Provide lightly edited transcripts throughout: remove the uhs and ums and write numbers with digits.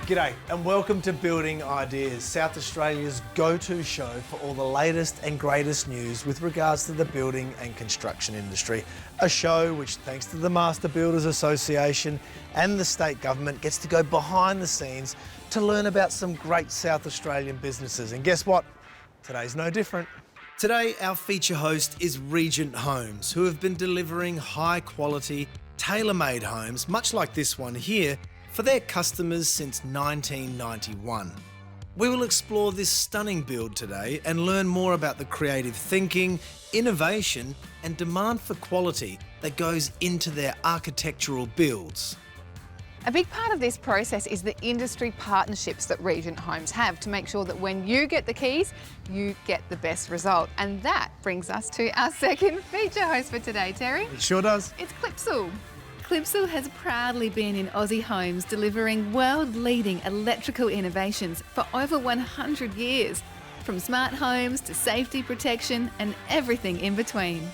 G'day and welcome to Building Ideas, South Australia's go-to show for all the latest and greatest news with regards to the building and construction industry. A show which, thanks to the Master Builders Association and the state government, gets to go behind the scenes to learn about some great South Australian businesses. And guess what? Today's no different. Today, our feature host is Regent Homes, who have been delivering high-quality, tailor-made homes, much like this one here, for their customers since 1991. We will explore this stunning build today and learn more about the creative thinking, innovation and demand for quality that goes into their architectural builds. A big part of this process is the industry partnerships that Regent Homes have to make sure that when you get the keys, you get the best result. And that brings us to our second feature host for today, Terry. It sure does. It's Clipsal. Clipsal has proudly been in Aussie homes delivering world-leading electrical innovations for over 100 years, from smart homes to safety protection and everything in between.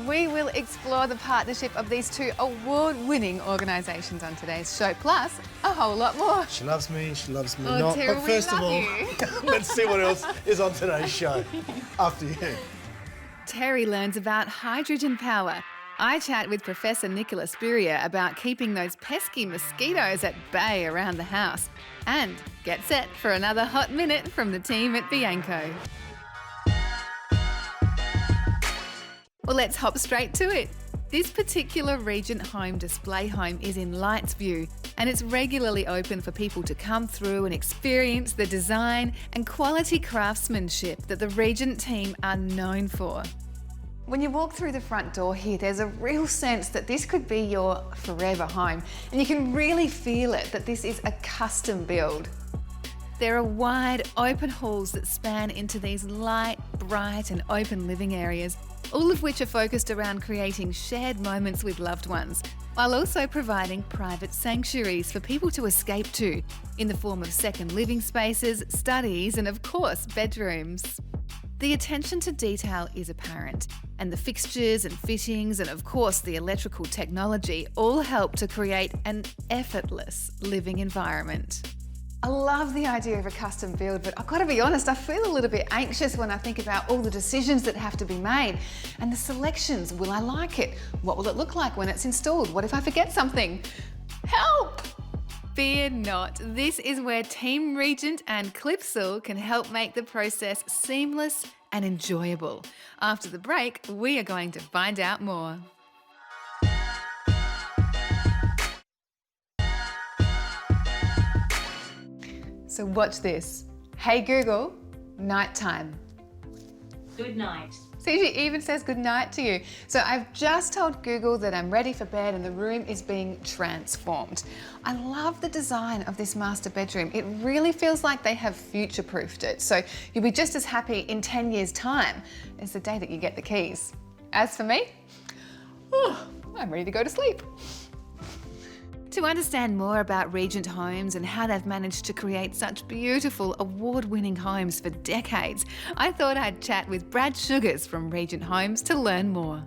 We will explore the partnership of these two award-winning organisations on today's show, plus a whole lot more. She loves me not. Terry, But first of all, you. let's see what else is on today's show. After you. Terry learns about hydrogen power. I chat with Professor Nicola Spurrier about keeping those pesky mosquitoes at bay around the house. And get set for another hot minute from the team at Bianco. Well, let's hop straight to it. This particular Regent Home display home is in Lights View, and it's regularly open for people to come through and experience the design and quality craftsmanship that the Regent team are known for. When you walk through the front door here, there's a real sense that this could be your forever home. And you can really feel it, that this is a custom build. There are wide, open halls that span into these light, bright and open living areas, all of which are focused around creating shared moments with loved ones, while also providing private sanctuaries for people to escape to, in the form of second living spaces, studies and of course, bedrooms. The attention to detail is apparent, and the fixtures and fittings and of course the electrical technology all help to create an effortless living environment. I love the idea of a custom build, but I've got to be honest, I feel a little bit anxious when I think about all the decisions that have to be made and the selections. Will I like it? What will it look like when it's installed? What if I forget something? Help! Fear not, this is where Team Regent and Clipsal can help make the process seamless and enjoyable. After the break, we are going to find out more. So watch this. Hey Google, nighttime. Good night. See, she even says good night to you. So I've just told Google that I'm ready for bed and the room is being transformed. I love the design of this master bedroom. It really feels like they have future-proofed it. So you'll be just as happy in 10 years' time as the day that you get the keys. As for me, I'm ready to go to sleep. To understand more about Regent Homes and how they've managed to create such beautiful award-winning homes for decades, I thought I'd chat with Brad Sugars from Regent Homes to learn more.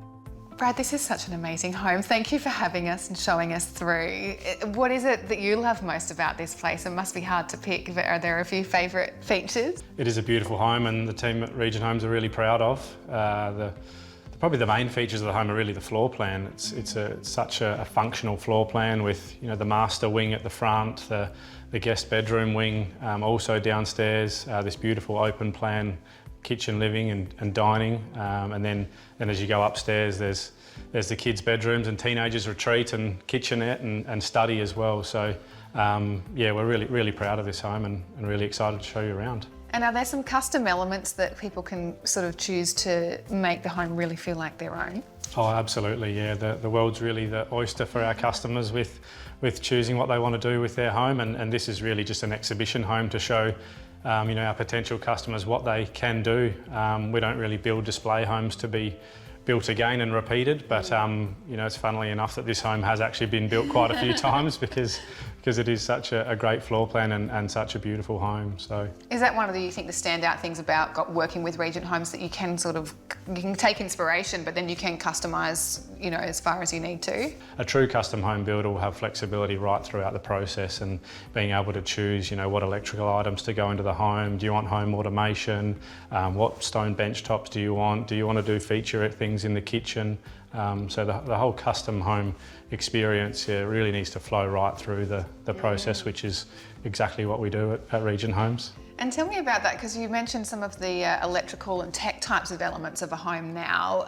Brad, this is such an amazing home. Thank you for having us and showing us through. What is it that you love most about this place? It must be hard to pick, but are there a few favourite features? It is a beautiful home and the team at Regent Homes are really proud of. Probably the main features of the home are really the floor plan. It's such a functional floor plan with the master wing at the front, the guest bedroom wing, also downstairs, this beautiful open plan kitchen, living and dining, and then as you go upstairs there's the kids' bedrooms and teenagers' retreat and kitchenette and study as well. So yeah, we're really proud of this home and really excited to show you around. And are there some custom elements that people can sort of choose to make the home really feel like their own? Oh, absolutely, yeah. The world's really the oyster for our customers with choosing what they want to do with their home, and this is really just an exhibition home to show our potential customers what they can do. We don't really build display homes to be built again and repeated, but it's funnily enough that this home has actually been built quite a few times because because it is such a great floor plan and such a beautiful home. So, is that one of the, you think, the standout things about working with Regent Homes, that you can take inspiration, but then you can customise, you know, as far as you need to? A true custom home builder will have flexibility right throughout the process, and being able to choose, you know, what electrical items to go into the home. Do you want home automation? What stone bench tops do you want? Do you want to do feature things in the kitchen? So the whole custom home experience really needs to flow right through the process, which is exactly what we do at Regent Homes. And tell me about that, because you mentioned some of the electrical and tech types of elements of a home now.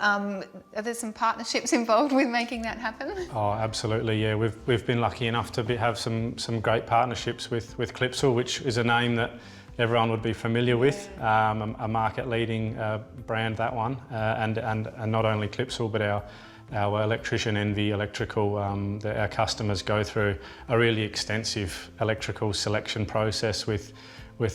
Are there some partnerships involved with making that happen? Oh, absolutely, yeah. We've been lucky enough to have some great partnerships with Clipsal, which is a name that everyone would be familiar with, a market-leading brand, that one, and not only Clipsal, but our electrician Envy Electrical. Our customers go through a really extensive electrical selection process with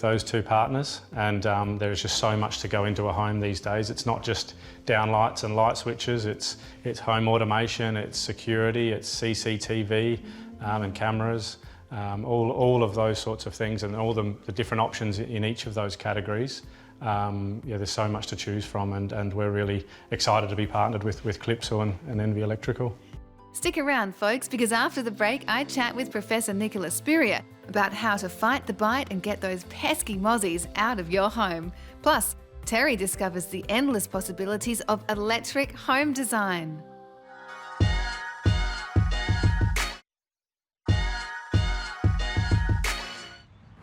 those two partners, and there's just so much to go into a home these days. It's not just downlights and light switches, it's home automation, it's security, it's CCTV and cameras. All of those sorts of things, and all the different options in each of those categories. There's so much to choose from, and we're really excited to be partnered with Clipsal and Envy Electrical. Stick around, folks, because after the break, I chat with Professor Nicola Spurrier about how to fight the bite and get those pesky mozzies out of your home. Plus, Terry discovers the endless possibilities of electric home design.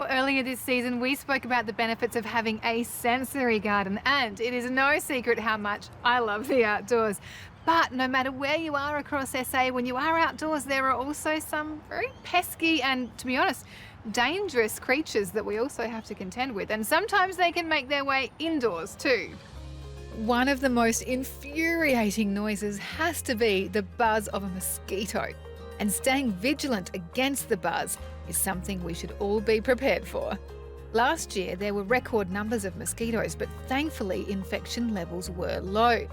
Earlier this season, we spoke about the benefits of having a sensory garden, and it is no secret how much I love the outdoors. But no matter where you are across SA, when you are outdoors, there are also some very pesky and, to be honest, dangerous creatures that we also have to contend with. And sometimes they can make their way indoors too. One of the most infuriating noises has to be the buzz of a mosquito. And staying vigilant against the buzz is something we should all be prepared for. Last year, there were record numbers of mosquitoes, but thankfully infection levels were low.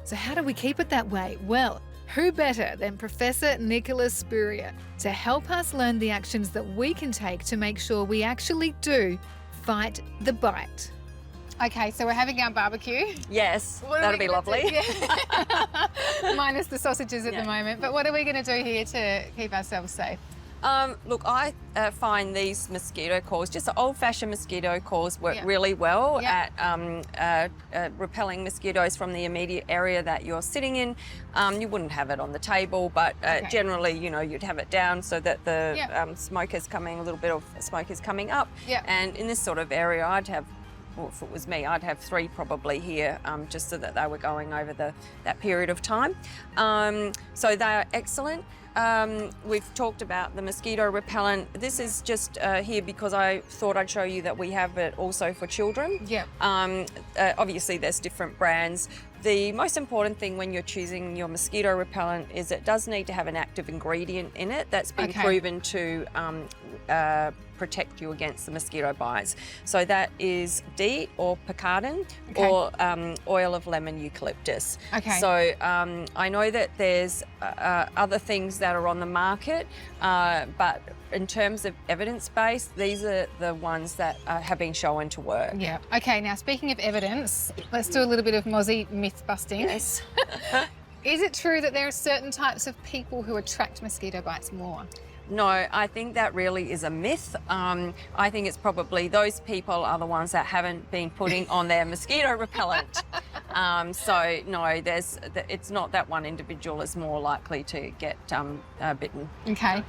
So how do we keep it that way? Well, who better than Professor Nicola Spurrier to help us learn the actions that we can take to make sure we actually do fight the bite. Okay, so we're having our barbecue. Yes, that'll be lovely. Yeah. Minus the sausages at the moment. But what are we going to do here to keep ourselves safe? Look, I find these mosquito coils, just the old-fashioned mosquito coils, work really well at repelling mosquitoes from the immediate area that you're sitting in. You wouldn't have it on the table, but generally, you know, you'd have it down so that the smoke is coming, a little bit of smoke is coming up. And in this sort of area, I'd have, well, if it was me, I'd have 3 probably here, just so that they were going over that period of time. So they are excellent. We've talked about the mosquito repellent. This is just here because I thought I'd show you that we have it also for children. Obviously there's different brands. The most important thing when you're choosing your mosquito repellent is it does need to have an active ingredient in it that's been proven to protect you against the mosquito bites. So that is DEET or picaridin or oil of lemon eucalyptus. So I know that there's other things that are on the market, but in terms of evidence-based, these are the ones that have been shown to work. Okay, now speaking of evidence, let's do a little bit of mozzie myth busting. Yes. Is it true that there are certain types of people who attract mosquito bites more? No, I think that really is a myth. I think it's probably those people are the ones that haven't been putting on their mosquito repellent. So no, it's not that one individual is more likely to get bitten. Okay.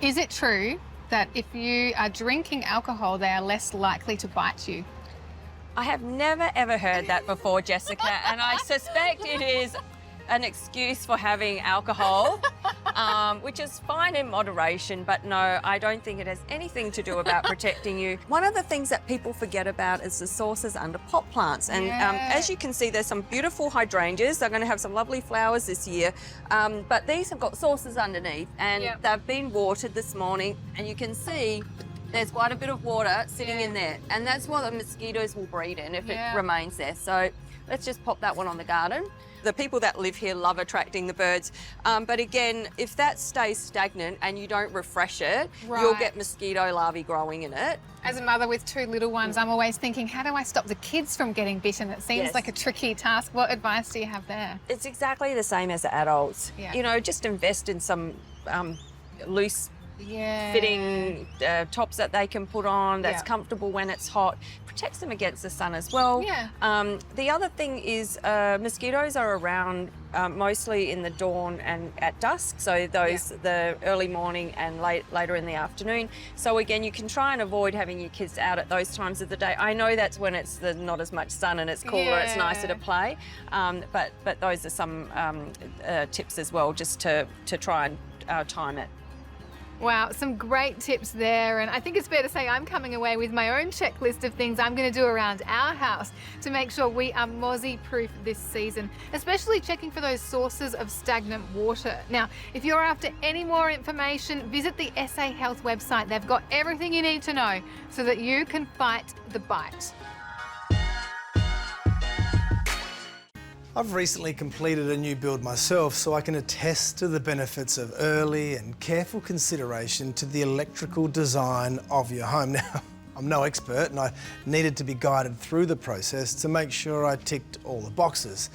Is it true that if you are drinking alcohol, they are less likely to bite you? I have never ever heard that before, Jessica, and I suspect it is an excuse for having alcohol, which is fine in moderation, but no, I don't think it has anything to do about protecting you. One of the things that people forget about is the sources under pot plants, and as you can see, there's some beautiful hydrangeas. They're going to have some lovely flowers this year, but these have got sources underneath, and they've been watered this morning, and you can see there's quite a bit of water sitting in there, and that's what the mosquitoes will breed in if it remains there. So let's just pop that one on the garden. The people that live here love attracting the birds, but again, if that stays stagnant and you don't refresh it, you'll get mosquito larvae growing in it. As a mother with 2 little ones, I'm always thinking, how do I stop the kids from getting bitten? It seems like a tricky task. What advice do you have there? It's exactly the same as the adults. You know, just invest in some loose fitting tops that they can put on that's comfortable when it's hot. Protects them against the sun as well. The other thing is mosquitoes are around mostly in the dawn and at dusk, so those the early morning and later in the afternoon. So again, you can try and avoid having your kids out at those times of the day. I know that's when it's not as much sun and it's cooler, it's nicer to play, but those are some tips as well, just to try and time it. Wow, some great tips there, and I think it's fair to say I'm coming away with my own checklist of things I'm going to do around our house to make sure we are mozzie-proof this season, especially checking for those sources of stagnant water. Now, if you're after any more information, visit the SA Health website. They've got everything you need to know so that you can fight the bite. I've recently completed a new build myself, so I can attest to the benefits of early and careful consideration to the electrical design of your home. Now, I'm no expert and I needed to be guided through the process to make sure I ticked all the boxes.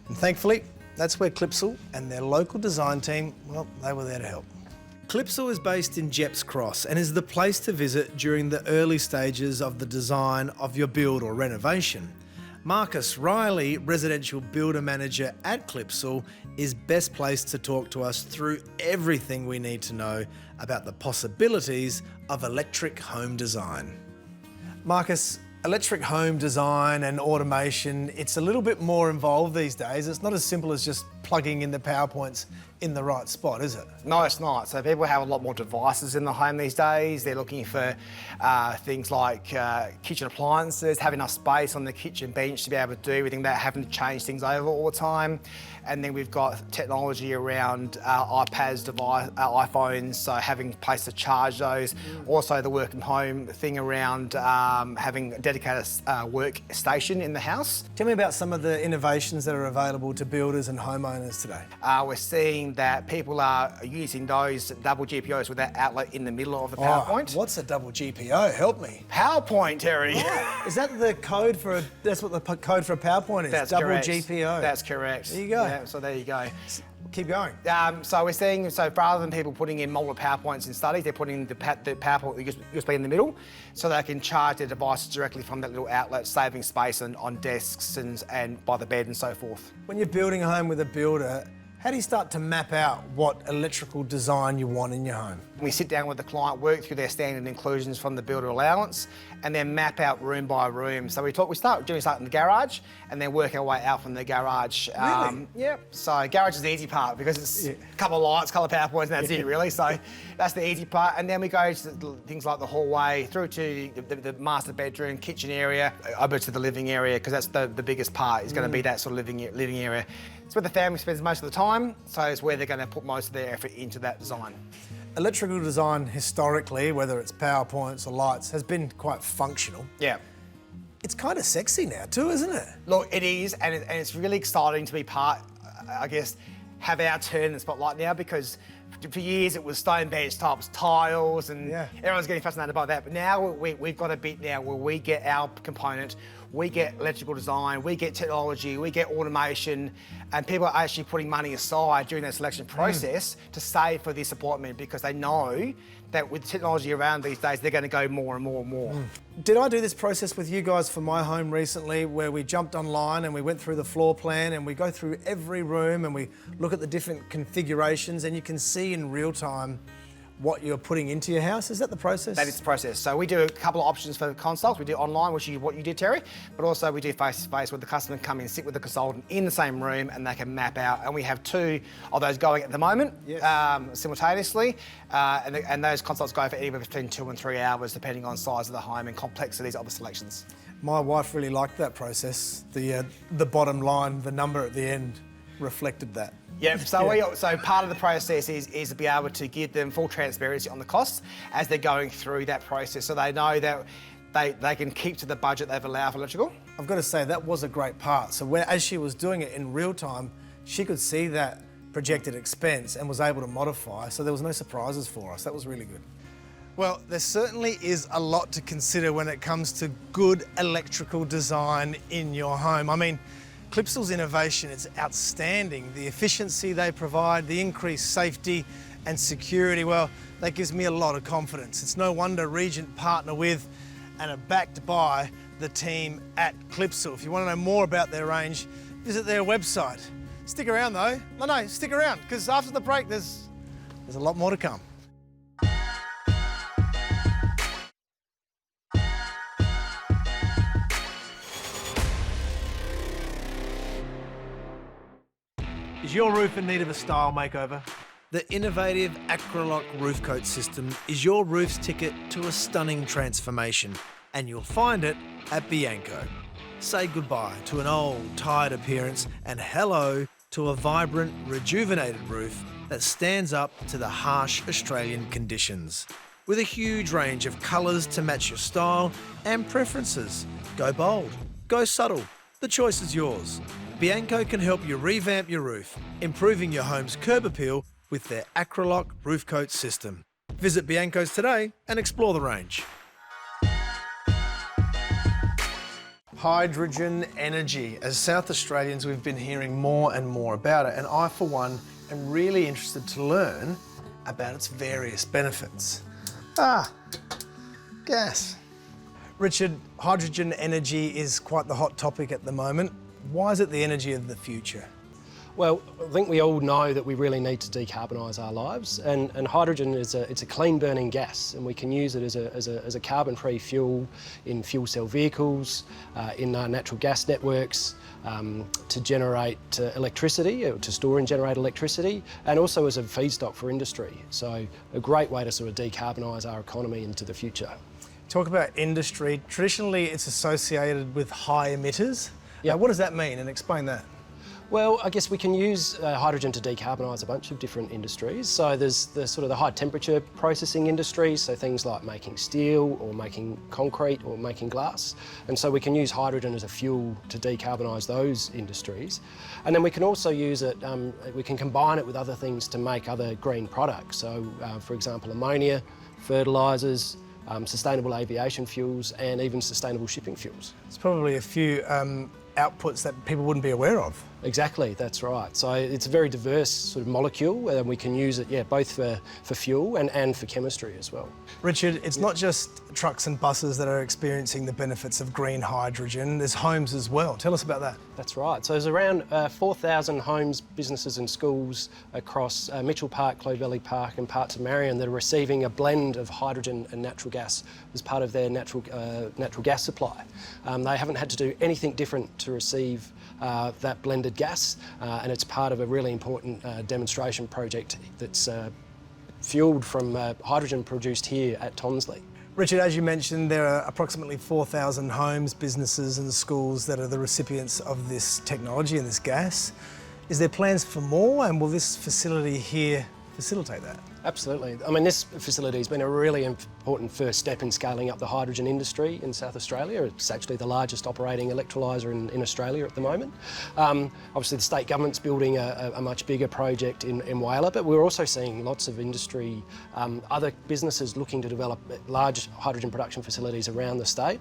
And thankfully, that's where Clipsal and their local design team, well, they were there to help. Clipsal is based in Jepps Cross and is the place to visit during the early stages of the design of your build or renovation. Marcus Riley, residential builder manager at Clipsal, is best placed to talk to us through everything we need to know about the possibilities of electric home design. Marcus, electric home design and automation, it's a little bit more involved these days. It's not as simple as just plugging in the power points in the right spot, is it? No, it's not. So people have a lot more devices in the home these days. They're looking for things like kitchen appliances, have enough space on the kitchen bench to be able to do everything without having to change things over all the time. And then we've got technology around iPads, iPhones, so having a place to charge those. Also the work from home thing around having a dedicated workstation in the house. Tell me about some of the innovations that are available to builders and homeowners today. We're seeing that people are using those double GPOs with that outlet in the middle of the PowerPoint. What's a double GPO? Help me. PowerPoint, Terry. Is that the code for that's what the code for a PowerPoint is? That's double correct. GPO. That's correct. There you go. Yeah, so there you go. Keep going. So we're seeing, rather than people putting in multiple PowerPoints in studies, they're putting the PowerPoint USB in the middle so they can charge their devices directly from that little outlet, saving space on desks and by the bed and so forth. When you're building a home with a builder, how do you start to map out what electrical design you want in your home? We sit down with the client, work through their standard inclusions from the builder allowance, and then map out room by room. So we start in the garage, and then work our way out from the garage. Really? Yeah. So garage is the easy part because it's a couple of lights, couple of PowerPoints, and that's it really. So that's the easy part. And then we go to things like the hallway, through to the master bedroom, kitchen area, over to the living area, because that's the biggest part. Is going to be that sort of living area. It's where the family spends most of the time, so it's where they're going to put most of their effort into that design. Electrical design historically, whether it's PowerPoints or lights, has been quite functional. Yeah. It's kind of sexy now too, isn't it? Look, it is, and it's really exciting to be part, I guess, have our turn in the spotlight now, because for years it was stone bench tops, tiles, and everyone's getting fascinated by that. But now we've got a bit now where we get our component, we get electrical design, we get technology, we get automation, and people are actually putting money aside during that selection process to save for this appointment, because they know that with technology around these days, they're going to go more and more and more. Did I do this process with you guys for my home recently, where we jumped online and we went through the floor plan and we go through every room and we look at the different configurations, and you can see in real time what you're putting into your house? Is that the process? That is the process. So we do a couple of options for the consults. We do online, which is what you did, Terry, but also we do face-to-face, where the customer can come in, sit with the consultant in the same room, and they can map out. And we have 2 of those going at the moment, simultaneously, and those consults go for anywhere between 2 and 3 hours, depending on size of the home and complexities of the selections. My wife really liked that process. The bottom line, the number at the end. reflected that. Yep, so part of the process is to be able to give them full transparency on the costs as they're going through that process, so they know that they can keep to the budget they've allowed for electrical. I've got to say, that was a great part. So as she was doing it in real time, she could see that projected expense and was able to modify, so there was no surprises for us. That was really good. Well, there certainly is a lot to consider when it comes to good electrical design in your home. I mean, Clipsal's innovation is outstanding. The efficiency they provide, the increased safety and security, well, that gives me a lot of confidence. It's no wonder Regent partner with and are backed by the team at Clipsal. If you want to know more about their range, visit their website. Stick around though. No, stick around, because after the break there's a lot more to come. Is your roof in need of a style makeover? The innovative Acrylock roof coat system is your roof's ticket to a stunning transformation, and you'll find it at Bianco. Say goodbye to an old, tired appearance and hello to a vibrant, rejuvenated roof that stands up to the harsh Australian conditions. With a huge range of colours to match your style and preferences. Go bold, go subtle, the choice is yours. Bianco can help you revamp your roof, improving your home's curb appeal with their Acrylock roof coat system. Visit Bianco's today and explore the range. Hydrogen energy. As South Australians, we've been hearing more and more about it, and I, for one, am really interested to learn about its various benefits. Gas. Richard, hydrogen energy is quite the hot topic at the moment. Why is it the energy of the future? Well, I think we all know that we really need to decarbonise our lives, and hydrogen it's a clean burning gas, and we can use it as a carbon-free fuel in fuel cell vehicles, in our natural gas networks, to generate electricity, to store and generate electricity, and also as a feedstock for industry. So a great way to sort of decarbonise our economy into the future. Talk about industry. Traditionally, it's associated with high emitters. Yeah. What does that mean, and explain that? Well, I guess we can use hydrogen to decarbonise a bunch of different industries. So there's the sort of the high temperature processing industries, so things like making steel or making concrete or making glass. And so we can use hydrogen as a fuel to decarbonise those industries. And then we can also use it, we can combine it with other things to make other green products. So for example, ammonia, fertilisers, sustainable aviation fuels, and even sustainable shipping fuels. There's probably a few outputs that people wouldn't be aware of. Exactly, that's right. So it's a very diverse sort of molecule, and we can use it, both for fuel and for chemistry as well. Richard, it's not just trucks and buses that are experiencing the benefits of green hydrogen, there's homes as well. Tell us about that. That's right. So there's around 4,000 homes, businesses and schools across Mitchell Park, Clove Valley Park and parts of Marion that are receiving a blend of hydrogen and natural gas as part of their natural gas supply. They haven't had to do anything different to receive that blended gas, and it's part of a really important demonstration project that's fuelled from hydrogen produced here at Tonsley. Richard, as you mentioned, there are approximately 4,000 homes, businesses and schools that are the recipients of this technology and this gas. Is there plans for more, and will this facility here facilitate that? Absolutely. I mean, this facility has been a really important first step in scaling up the hydrogen industry in South Australia. It's actually the largest operating electrolyser in Australia at the moment. Obviously, the state government's building a much bigger project in Whyalla, but we're also seeing lots of industry, other businesses looking to develop large hydrogen production facilities around the state.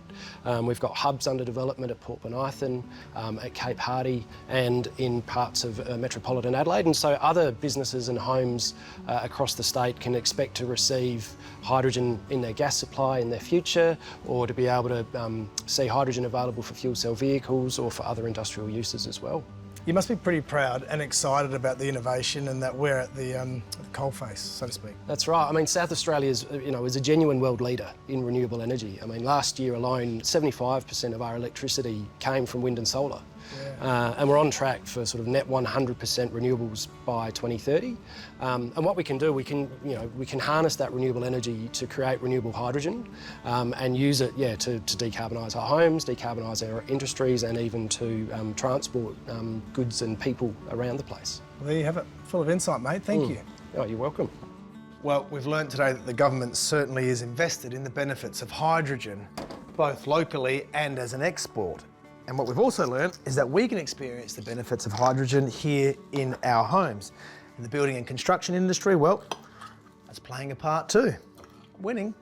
We've got hubs under development at Port Bonython, at Cape Hardy, and in parts of metropolitan Adelaide. And so other businesses and homes across the state can expect to receive hydrogen in their gas supply in their future, or to be able to see hydrogen available for fuel cell vehicles or for other industrial uses as well. You must be pretty proud and excited about the innovation and that we're at the coalface, so to speak. That's right. I mean, South Australia is a genuine world leader in renewable energy. I mean, last year alone, 75% of our electricity came from wind and solar. And we're on track for sort of net 100% renewables by 2030. And what we can do, we can harness that renewable energy to create renewable hydrogen and use it, to decarbonise our homes, decarbonise our industries, and even to transport goods and people around the place. Well, there you have it. Full of insight, mate. Thank you. Oh, you're welcome. Well, we've learned today that the government certainly is invested in the benefits of hydrogen, both locally and as an export. And what we've also learned is that we can experience the benefits of hydrogen here in our homes. In the building and construction industry, well, that's playing a part too. Winning.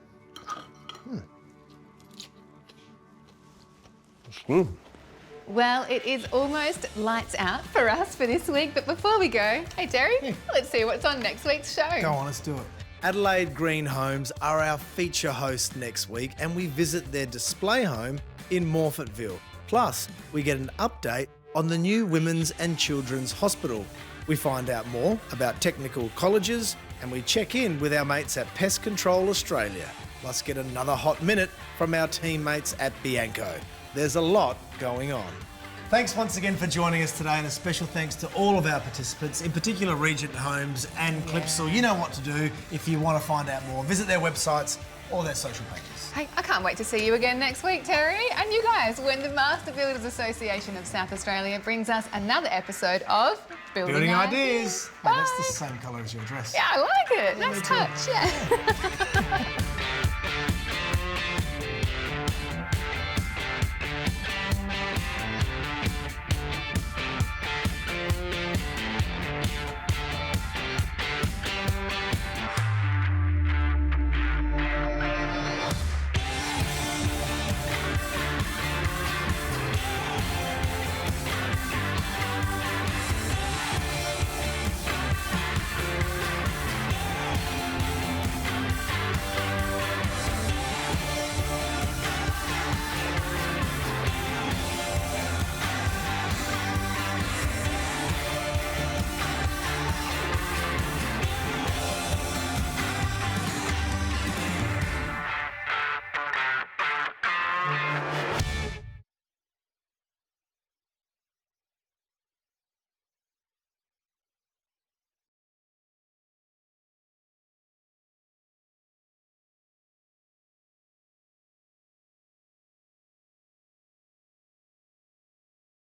Well, it is almost lights out for us for this week, but before we go, hey Terry, let's see what's on next week's show. Go on, let's do it. Adelaide Green Homes are our feature host next week, and we visit their display home in Morphettville. Plus, we get an update on the new Women's and Children's Hospital. We find out more about technical colleges, and we check in with our mates at Pest Control Australia. Plus, get another hot minute from our teammates at Bianco. There's a lot going on. Thanks once again for joining us today, and a special thanks to all of our participants, in particular Regent Homes and Clipsal. You know what to do if you want to find out more. Visit their websites or their social pages. Hey, I can't wait to see you again next week, Terry. And you guys, when the Master Builders Association of South Australia brings us another episode of Building Ideas. Oh, that's the same colour as your dress. Yeah, I like it. Nice touch, yeah.